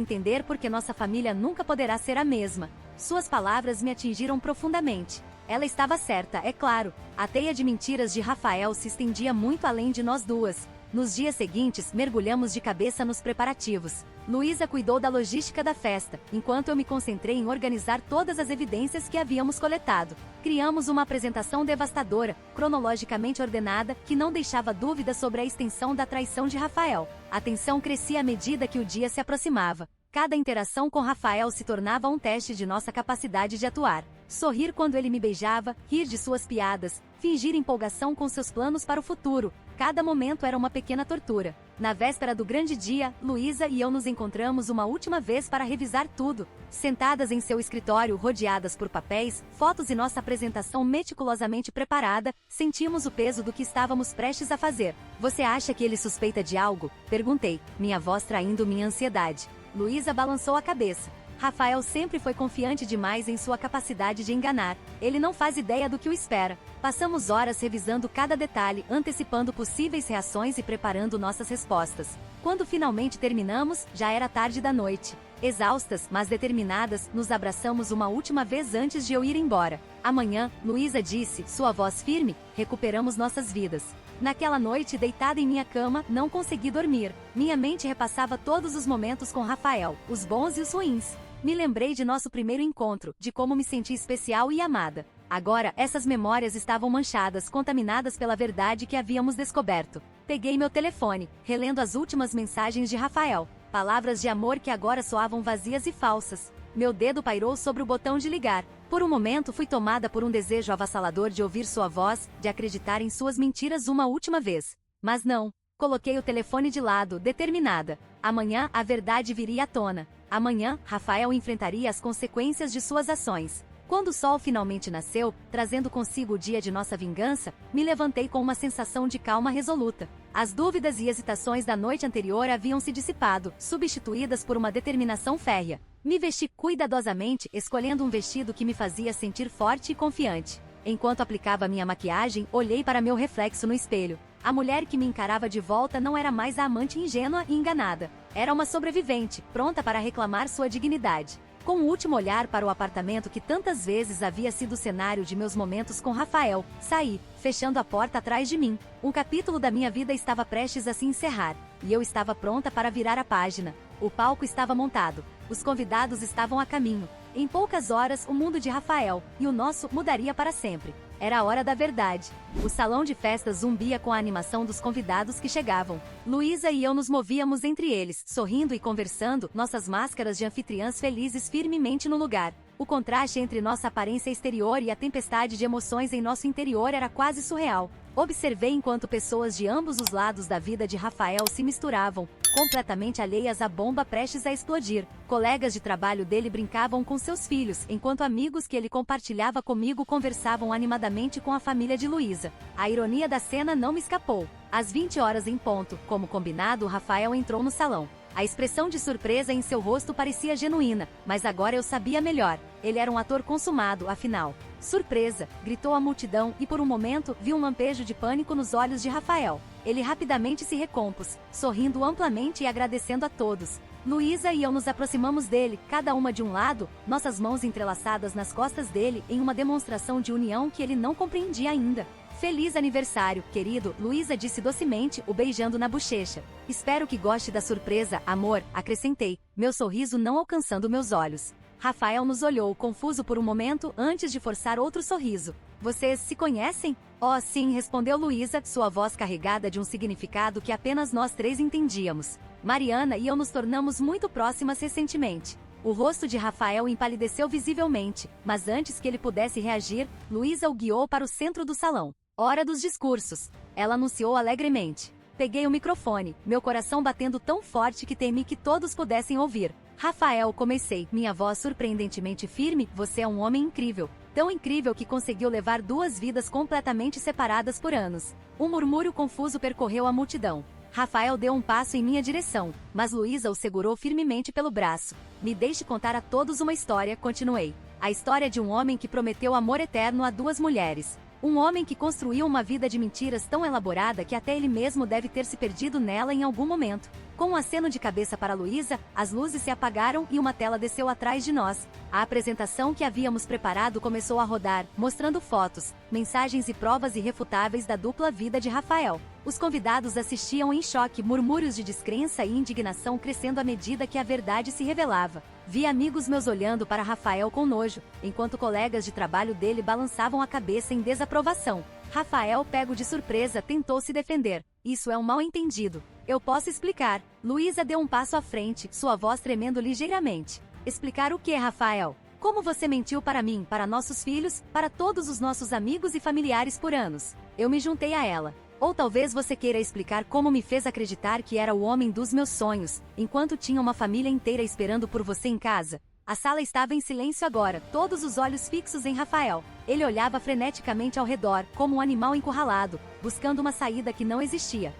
entender porque nossa família nunca poderá ser a mesma. Suas palavras me atingiram profundamente. Ela estava certa, é claro. A teia de mentiras de Rafael se estendia muito além de nós duas. Nos dias seguintes, mergulhamos de cabeça nos preparativos. Luísa cuidou da logística da festa, enquanto eu me concentrei em organizar todas as evidências que havíamos coletado. Criamos uma apresentação devastadora, cronologicamente ordenada, que não deixava dúvida sobre a extensão da traição de Rafael. A tensão crescia à medida que o dia se aproximava. Cada interação com Rafael se tornava um teste de nossa capacidade de atuar. Sorrir quando ele me beijava, rir de suas piadas, fingir empolgação com seus planos para o futuro. Cada momento era uma pequena tortura. Na véspera do grande dia, Luísa e eu nos encontramos uma última vez para revisar tudo. Sentadas em seu escritório, rodeadas por papéis, fotos e nossa apresentação meticulosamente preparada, sentimos o peso do que estávamos prestes a fazer. Você acha que ele suspeita de algo? Perguntei, minha voz traindo minha ansiedade. Luísa balançou a cabeça. Rafael sempre foi confiante demais em sua capacidade de enganar. Ele não faz ideia do que o espera. Passamos horas revisando cada detalhe, antecipando possíveis reações e preparando nossas respostas. Quando finalmente terminamos, já era tarde da noite. Exaustas, mas determinadas, nos abraçamos uma última vez antes de eu ir embora. Amanhã, Luísa disse, sua voz firme, recuperamos nossas vidas. Naquela noite, deitada em minha cama, não consegui dormir. Minha mente repassava todos os momentos com Rafael, os bons e os ruins. Me lembrei de nosso primeiro encontro, de como me senti especial e amada. Agora, essas memórias estavam manchadas, contaminadas pela verdade que havíamos descoberto. Peguei meu telefone, relendo as últimas mensagens de Rafael. Palavras de amor que agora soavam vazias e falsas. Meu dedo pairou sobre o botão de ligar. Por um momento fui tomada por um desejo avassalador de ouvir sua voz, de acreditar em suas mentiras uma última vez. Mas não. Coloquei o telefone de lado, determinada. Amanhã a verdade viria à tona. Amanhã, Rafael enfrentaria as consequências de suas ações. Quando o sol finalmente nasceu, trazendo consigo o dia de nossa vingança, me levantei com uma sensação de calma resoluta. As dúvidas e hesitações da noite anterior haviam se dissipado, substituídas por uma determinação férrea. Me vesti cuidadosamente, escolhendo um vestido que me fazia sentir forte e confiante. Enquanto aplicava minha maquiagem, olhei para meu reflexo no espelho. A mulher que me encarava de volta não era mais a amante ingênua e enganada. Era uma sobrevivente, pronta para reclamar sua dignidade. Com um último olhar para o apartamento que tantas vezes havia sido o cenário de meus momentos com Rafael, saí, fechando a porta atrás de mim. Um capítulo da minha vida estava prestes a se encerrar, e eu estava pronta para virar a página. O palco estava montado. Os convidados estavam a caminho. Em poucas horas, o mundo de Rafael, e o nosso, mudaria para sempre. Era a hora da verdade. O salão de festas zumbia com a animação dos convidados que chegavam. Luísa e eu nos movíamos entre eles, sorrindo e conversando, nossas máscaras de anfitriãs felizes firmemente no lugar. O contraste entre nossa aparência exterior e a tempestade de emoções em nosso interior era quase surreal. Observei enquanto pessoas de ambos os lados da vida de Rafael se misturavam, completamente alheias à bomba prestes a explodir. Colegas de trabalho dele brincavam com seus filhos, enquanto amigos que ele compartilhava comigo conversavam animadamente com a família de Luísa. A ironia da cena não me escapou. Às 20 horas em ponto, como combinado, Rafael entrou no salão. A expressão de surpresa em seu rosto parecia genuína, mas agora eu sabia melhor. Ele era um ator consumado, afinal. Surpresa! Gritou a multidão e por um momento vi um lampejo de pânico nos olhos de Rafael. Ele rapidamente se recompôs, sorrindo amplamente e agradecendo a todos. Luísa e eu nos aproximamos dele, cada uma de um lado, nossas mãos entrelaçadas nas costas dele em uma demonstração de união que ele não compreendia ainda. Feliz aniversário, querido, Luísa disse docemente, o beijando na bochecha. Espero que goste da surpresa, amor, acrescentei, meu sorriso não alcançando meus olhos. Rafael nos olhou, confuso por um momento, antes de forçar outro sorriso. Vocês se conhecem? Oh, sim, respondeu Luísa, sua voz carregada de um significado que apenas nós três entendíamos. Mariana e eu nos tornamos muito próximas recentemente. O rosto de Rafael empalideceu visivelmente, mas antes que ele pudesse reagir, Luísa o guiou para o centro do salão. Hora dos discursos. Ela anunciou alegremente. Peguei o microfone, meu coração batendo tão forte que temi que todos pudessem ouvir. Rafael, comecei, minha voz surpreendentemente firme, você é um homem incrível. Tão incrível que conseguiu levar duas vidas completamente separadas por anos. Um murmúrio confuso percorreu a multidão. Rafael deu um passo em minha direção, mas Luísa o segurou firmemente pelo braço. Me deixe contar a todos uma história, continuei. A história de um homem que prometeu amor eterno a duas mulheres. Um homem que construiu uma vida de mentiras tão elaborada que até ele mesmo deve ter se perdido nela em algum momento. Com um aceno de cabeça para Luísa, as luzes se apagaram e uma tela desceu atrás de nós. A apresentação que havíamos preparado começou a rodar, mostrando fotos, mensagens e provas irrefutáveis da dupla vida de Rafael. Os convidados assistiam em choque, murmúrios de descrença e indignação crescendo à medida que a verdade se revelava. Vi amigos meus olhando para Rafael com nojo, enquanto colegas de trabalho dele balançavam a cabeça em desaprovação. Rafael, pego de surpresa, tentou se defender. Isso é um mal-entendido. Eu posso explicar. Luísa deu um passo à frente, sua voz tremendo ligeiramente. Explicar o que, Rafael? Como você mentiu para mim, para nossos filhos, para todos os nossos amigos e familiares por anos? Eu me juntei a ela. Ou talvez você queira explicar como me fez acreditar que era o homem dos meus sonhos, enquanto tinha uma família inteira esperando por você em casa. A sala estava em silêncio agora, todos os olhos fixos em Rafael. Ele olhava freneticamente ao redor, como um animal encurralado, buscando uma saída que não existia.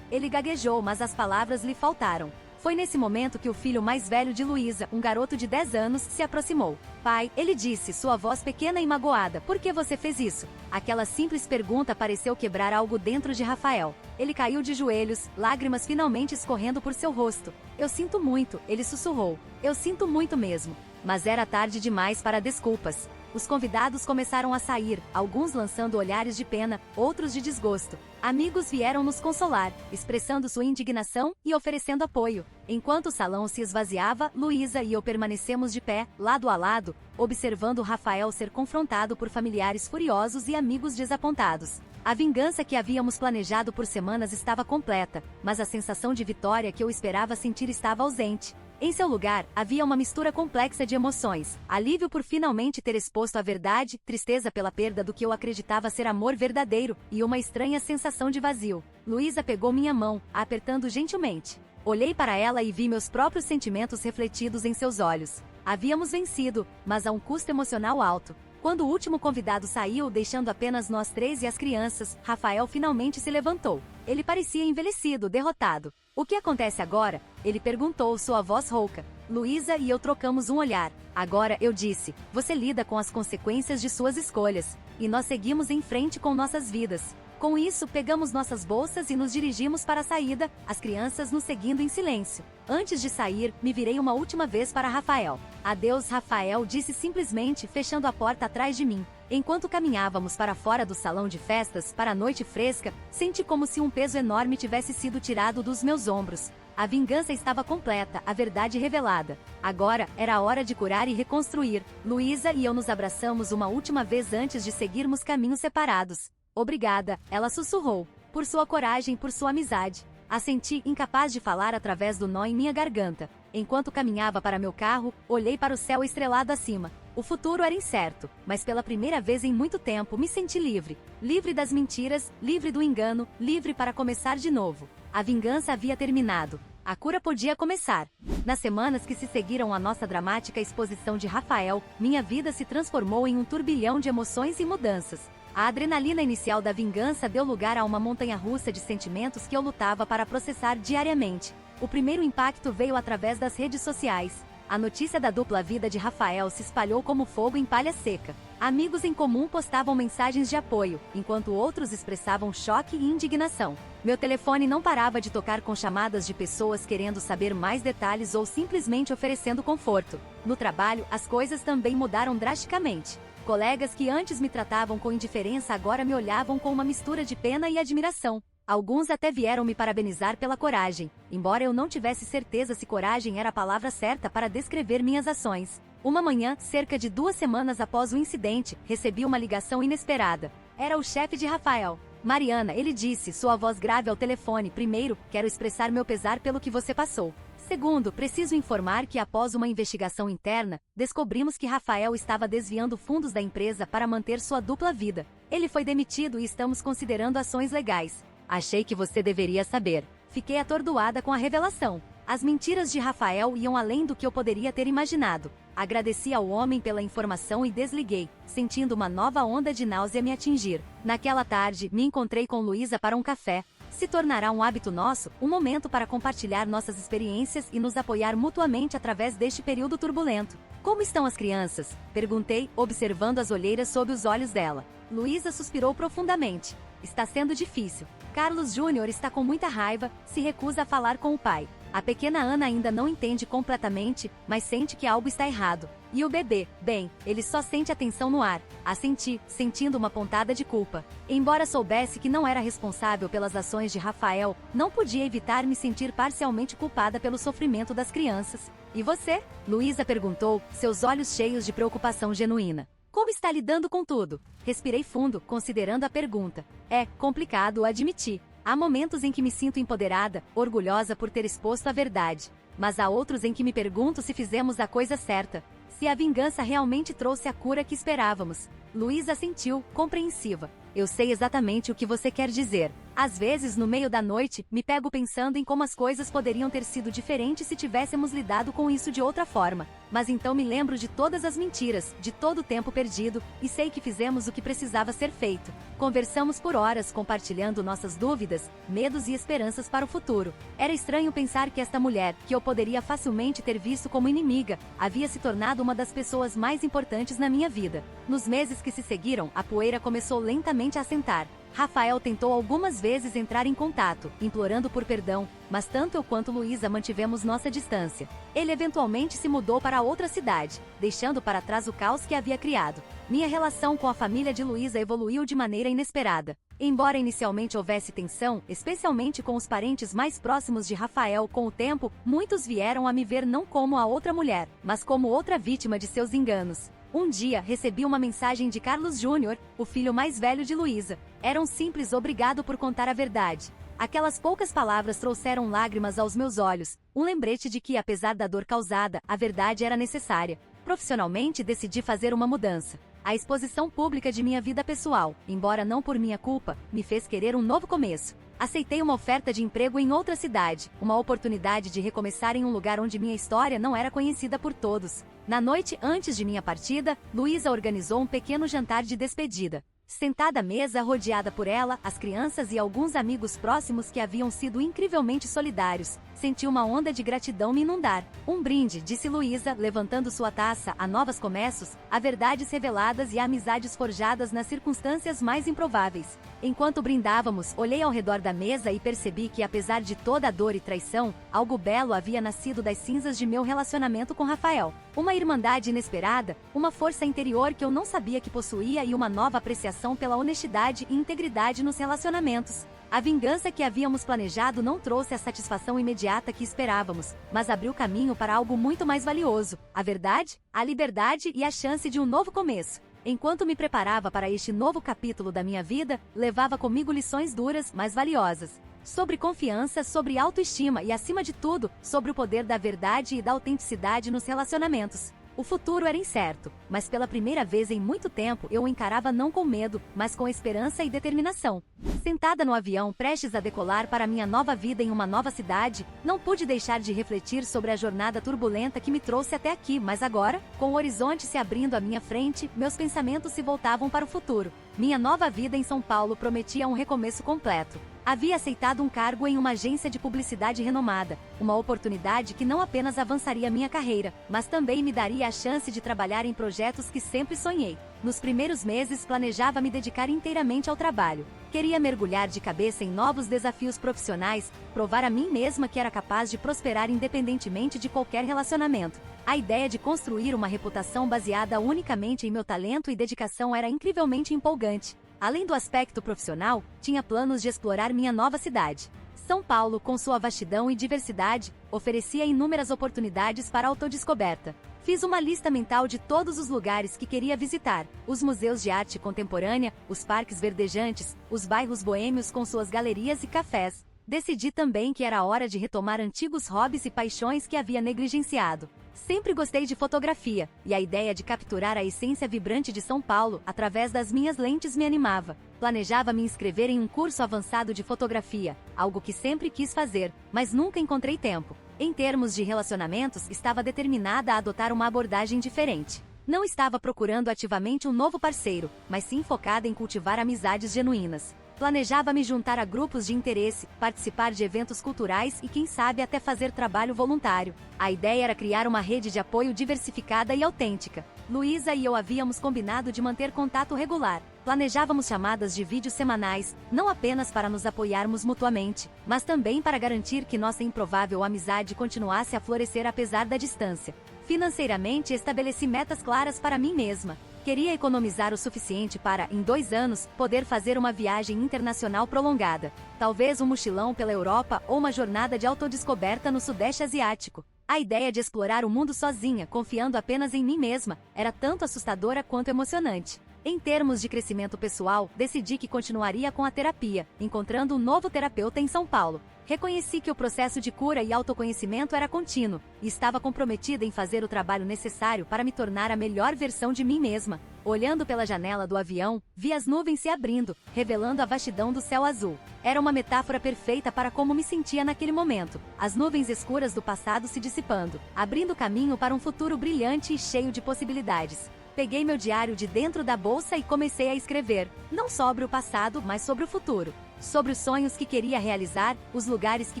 Ele gaguejou, mas as palavras lhe faltaram. Foi nesse momento que o filho mais velho de Luísa, um garoto de 10 anos, se aproximou. Pai, ele disse, sua voz pequena e magoada, por que você fez isso? Aquela simples pergunta pareceu quebrar algo dentro de Rafael. Ele caiu de joelhos, lágrimas finalmente escorrendo por seu rosto. Eu sinto muito, ele sussurrou. Eu sinto muito mesmo. Mas era tarde demais para desculpas. Os convidados começaram a sair, alguns lançando olhares de pena, outros de desgosto. Amigos vieram nos consolar, expressando sua indignação e oferecendo apoio. Enquanto o salão se esvaziava, Luísa e eu permanecemos de pé, lado a lado, observando Rafael ser confrontado por familiares furiosos e amigos desapontados. A vingança que havíamos planejado por semanas estava completa, mas a sensação de vitória que eu esperava sentir estava ausente. Em seu lugar, havia uma mistura complexa de emoções, alívio por finalmente ter exposto a verdade, tristeza pela perda do que eu acreditava ser amor verdadeiro, e uma estranha sensação de vazio. Luísa pegou minha mão, a apertando gentilmente. Olhei para ela e vi meus próprios sentimentos refletidos em seus olhos. Havíamos vencido, mas a um custo emocional alto. Quando o último convidado saiu, deixando apenas nós três e as crianças, Rafael finalmente se levantou. Ele parecia envelhecido, derrotado. O que acontece agora? Ele perguntou, sua voz rouca. Luísa e eu trocamos um olhar. Agora, eu disse, você lida com as consequências de suas escolhas. E nós seguimos em frente com nossas vidas. Com isso, pegamos nossas bolsas e nos dirigimos para a saída, as crianças nos seguindo em silêncio. Antes de sair, me virei uma última vez para Rafael. Adeus, Rafael, disse simplesmente, fechando a porta atrás de mim. Enquanto caminhávamos para fora do salão de festas, para a noite fresca, senti como se um peso enorme tivesse sido tirado dos meus ombros. A vingança estava completa, a verdade revelada. Agora, era a hora de curar e reconstruir. Luísa e eu nos abraçamos uma última vez antes de seguirmos caminhos separados. Obrigada, ela sussurrou. Por sua coragem, por sua amizade. Assenti, incapaz de falar através do nó em minha garganta. Enquanto caminhava para meu carro, olhei para o céu estrelado acima. O futuro era incerto, mas pela primeira vez em muito tempo me senti livre. Livre das mentiras, livre do engano, livre para começar de novo. A vingança havia terminado. A cura podia começar. Nas semanas que se seguiram à nossa dramática exposição de Rafael, minha vida se transformou em um turbilhão de emoções e mudanças. A adrenalina inicial da vingança deu lugar a uma montanha-russa de sentimentos que eu lutava para processar diariamente. O primeiro impacto veio através das redes sociais. A notícia da dupla vida de Rafael se espalhou como fogo em palha seca. Amigos em comum postavam mensagens de apoio, enquanto outros expressavam choque e indignação. Meu telefone não parava de tocar com chamadas de pessoas querendo saber mais detalhes ou simplesmente oferecendo conforto. No trabalho, as coisas também mudaram drasticamente. Colegas que antes me tratavam com indiferença agora me olhavam com uma mistura de pena e admiração. Alguns até vieram me parabenizar pela coragem, embora eu não tivesse certeza se coragem era a palavra certa para descrever minhas ações. Uma manhã, cerca de 2 semanas após o incidente, recebi uma ligação inesperada. Era o chefe de Rafael. Mariana, ele disse, sua voz grave ao telefone. Primeiro, quero expressar meu pesar pelo que você passou. Segundo, preciso informar que após uma investigação interna, descobrimos que Rafael estava desviando fundos da empresa para manter sua dupla vida. Ele foi demitido e estamos considerando ações legais. Achei que você deveria saber. Fiquei atordoada com a revelação. As mentiras de Rafael iam além do que eu poderia ter imaginado. Agradeci ao homem pela informação e desliguei, sentindo uma nova onda de náusea me atingir. Naquela tarde, me encontrei com Luísa para um café. Se tornará um hábito nosso, um momento para compartilhar nossas experiências e nos apoiar mutuamente através deste período turbulento. Como estão as crianças? Perguntei, observando as olheiras sob os olhos dela. Luísa suspirou profundamente. Está sendo difícil. Carlos Júnior está com muita raiva, se recusa a falar com o pai. A pequena Ana ainda não entende completamente, mas sente que algo está errado. E o bebê, bem, ele só sente a tensão no ar. Assenti, sentindo uma pontada de culpa. Embora soubesse que não era responsável pelas ações de Rafael, não podia evitar me sentir parcialmente culpada pelo sofrimento das crianças. E você? Luísa perguntou, seus olhos cheios de preocupação genuína. Como está lidando com tudo? Respirei fundo, considerando a pergunta. É complicado, admiti. Há momentos em que me sinto empoderada, orgulhosa por ter exposto a verdade. Mas há outros em que me pergunto se fizemos a coisa certa. Se a vingança realmente trouxe a cura que esperávamos. Luísa assentiu, compreensiva. Eu sei exatamente o que você quer dizer. Às vezes, no meio da noite, me pego pensando em como as coisas poderiam ter sido diferentes se tivéssemos lidado com isso de outra forma. Mas então me lembro de todas as mentiras, de todo o tempo perdido, e sei que fizemos o que precisava ser feito. Conversamos por horas, compartilhando nossas dúvidas, medos e esperanças para o futuro. Era estranho pensar que esta mulher, que eu poderia facilmente ter visto como inimiga, havia se tornado uma das pessoas mais importantes na minha vida. Nos meses que se seguiram, a poeira começou lentamente a assentar. Rafael tentou algumas vezes entrar em contato, implorando por perdão, mas tanto eu quanto Luísa mantivemos nossa distância. Ele eventualmente se mudou para outra cidade, deixando para trás o caos que havia criado. Minha relação com a família de Luísa evoluiu de maneira inesperada. Embora inicialmente houvesse tensão, especialmente com os parentes mais próximos de Rafael, com o tempo, muitos vieram a me ver não como a outra mulher, mas como outra vítima de seus enganos. Um dia, recebi uma mensagem de Carlos Júnior, o filho mais velho de Luísa. Era um simples obrigado por contar a verdade. Aquelas poucas palavras trouxeram lágrimas aos meus olhos, um lembrete de que, apesar da dor causada, a verdade era necessária. Profissionalmente, decidi fazer uma mudança. A exposição pública de minha vida pessoal, embora não por minha culpa, me fez querer um novo começo. Aceitei uma oferta de emprego em outra cidade, uma oportunidade de recomeçar em um lugar onde minha história não era conhecida por todos. Na noite antes de minha partida, Luísa organizou um pequeno jantar de despedida. Sentada à mesa, rodeada por ela, as crianças e alguns amigos próximos que haviam sido incrivelmente solidários, senti uma onda de gratidão me inundar. Um brinde, disse Luísa, levantando sua taça, a novos começos, a verdades reveladas e a amizades forjadas nas circunstâncias mais improváveis. Enquanto brindávamos, olhei ao redor da mesa e percebi que, apesar de toda a dor e traição, algo belo havia nascido das cinzas de meu relacionamento com Rafael. Uma irmandade inesperada, uma força interior que eu não sabia que possuía e uma nova apreciação pela honestidade e integridade nos relacionamentos. A vingança que havíamos planejado não trouxe a satisfação imediata que esperávamos, mas abriu caminho para algo muito mais valioso: a verdade, a liberdade e a chance de um novo começo. Enquanto me preparava para este novo capítulo da minha vida, levava comigo lições duras, mas valiosas. Sobre confiança, sobre autoestima e, acima de tudo, sobre o poder da verdade e da autenticidade nos relacionamentos. O futuro era incerto, mas pela primeira vez em muito tempo eu o encarava não com medo, mas com esperança e determinação. Sentada no avião prestes a decolar para minha nova vida em uma nova cidade, não pude deixar de refletir sobre a jornada turbulenta que me trouxe até aqui, mas agora, com o horizonte se abrindo à minha frente, meus pensamentos se voltavam para o futuro. Minha nova vida em São Paulo prometia um recomeço completo. Havia aceitado um cargo em uma agência de publicidade renomada, uma oportunidade que não apenas avançaria minha carreira, mas também me daria a chance de trabalhar em projetos que sempre sonhei. Nos primeiros meses planejava me dedicar inteiramente ao trabalho. Queria mergulhar de cabeça em novos desafios profissionais, provar a mim mesma que era capaz de prosperar independentemente de qualquer relacionamento. A ideia de construir uma reputação baseada unicamente em meu talento e dedicação era incrivelmente empolgante. Além do aspecto profissional, tinha planos de explorar minha nova cidade. São Paulo, com sua vastidão e diversidade, oferecia inúmeras oportunidades para autodescoberta. Fiz uma lista mental de todos os lugares que queria visitar: os museus de arte contemporânea, os parques verdejantes, os bairros boêmios com suas galerias e cafés. Decidi também que era hora de retomar antigos hobbies e paixões que havia negligenciado. Sempre gostei de fotografia, e a ideia de capturar a essência vibrante de São Paulo através das minhas lentes me animava. Planejava me inscrever em um curso avançado de fotografia, algo que sempre quis fazer, mas nunca encontrei tempo. Em termos de relacionamentos, estava determinada a adotar uma abordagem diferente. Não estava procurando ativamente um novo parceiro, mas sim focada em cultivar amizades genuínas. Planejava me juntar a grupos de interesse, participar de eventos culturais e quem sabe até fazer trabalho voluntário. A ideia era criar uma rede de apoio diversificada e autêntica. Luísa e eu havíamos combinado de manter contato regular. Planejávamos chamadas de vídeo semanais, não apenas para nos apoiarmos mutuamente, mas também para garantir que nossa improvável amizade continuasse a florescer apesar da distância. Financeiramente, estabeleci metas claras para mim mesma. Queria economizar o suficiente para, em 2 anos, poder fazer uma viagem internacional prolongada. Talvez um mochilão pela Europa ou uma jornada de autodescoberta no Sudeste Asiático. A ideia de explorar o mundo sozinha, confiando apenas em mim mesma, era tanto assustadora quanto emocionante. Em termos de crescimento pessoal, decidi que continuaria com a terapia, encontrando um novo terapeuta em São Paulo. Reconheci que o processo de cura e autoconhecimento era contínuo, e estava comprometida em fazer o trabalho necessário para me tornar a melhor versão de mim mesma. Olhando pela janela do avião, vi as nuvens se abrindo, revelando a vastidão do céu azul. Era uma metáfora perfeita para como me sentia naquele momento. As nuvens escuras do passado se dissipando, abrindo caminho para um futuro brilhante e cheio de possibilidades. Peguei meu diário de dentro da bolsa e comecei a escrever, não sobre o passado, mas sobre o futuro. Sobre os sonhos que queria realizar, os lugares que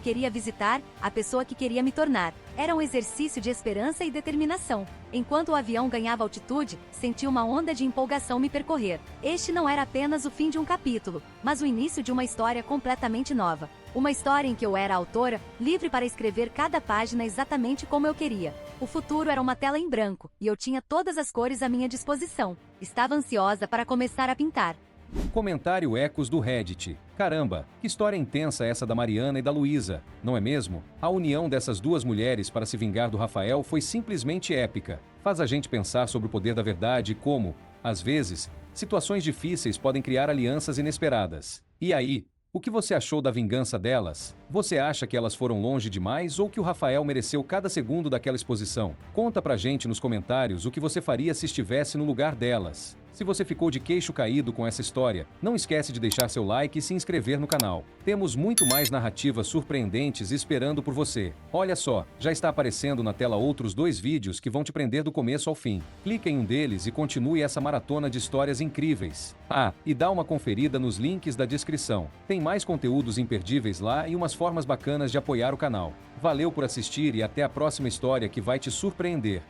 queria visitar, a pessoa que queria me tornar. Era um exercício de esperança e determinação. Enquanto o avião ganhava altitude, senti uma onda de empolgação me percorrer. Este não era apenas o fim de um capítulo, mas o início de uma história completamente nova. Uma história em que eu era a autora, livre para escrever cada página exatamente como eu queria. O futuro era uma tela em branco, e eu tinha todas as cores à minha disposição. Estava ansiosa para começar a pintar. Comentário ecos do Reddit. Caramba, que história intensa essa da Mariana e da Luísa, não é mesmo? A união dessas duas mulheres para se vingar do Rafael foi simplesmente épica. Faz a gente pensar sobre o poder da verdade e como, às vezes, situações difíceis podem criar alianças inesperadas. E aí, o que você achou da vingança delas? Você acha que elas foram longe demais ou que o Rafael mereceu cada segundo daquela exposição? Conta pra gente nos comentários o que você faria se estivesse no lugar delas. Se você ficou de queixo caído com essa história, não esquece de deixar seu like e se inscrever no canal. Temos muito mais narrativas surpreendentes esperando por você. Olha só, já está aparecendo na tela outros 2 vídeos que vão te prender do começo ao fim. Clique em um deles e continue essa maratona de histórias incríveis. Ah, e dá uma conferida nos links da descrição. Tem mais conteúdos imperdíveis lá e umas formas bacanas de apoiar o canal. Valeu por assistir e até a próxima história que vai te surpreender.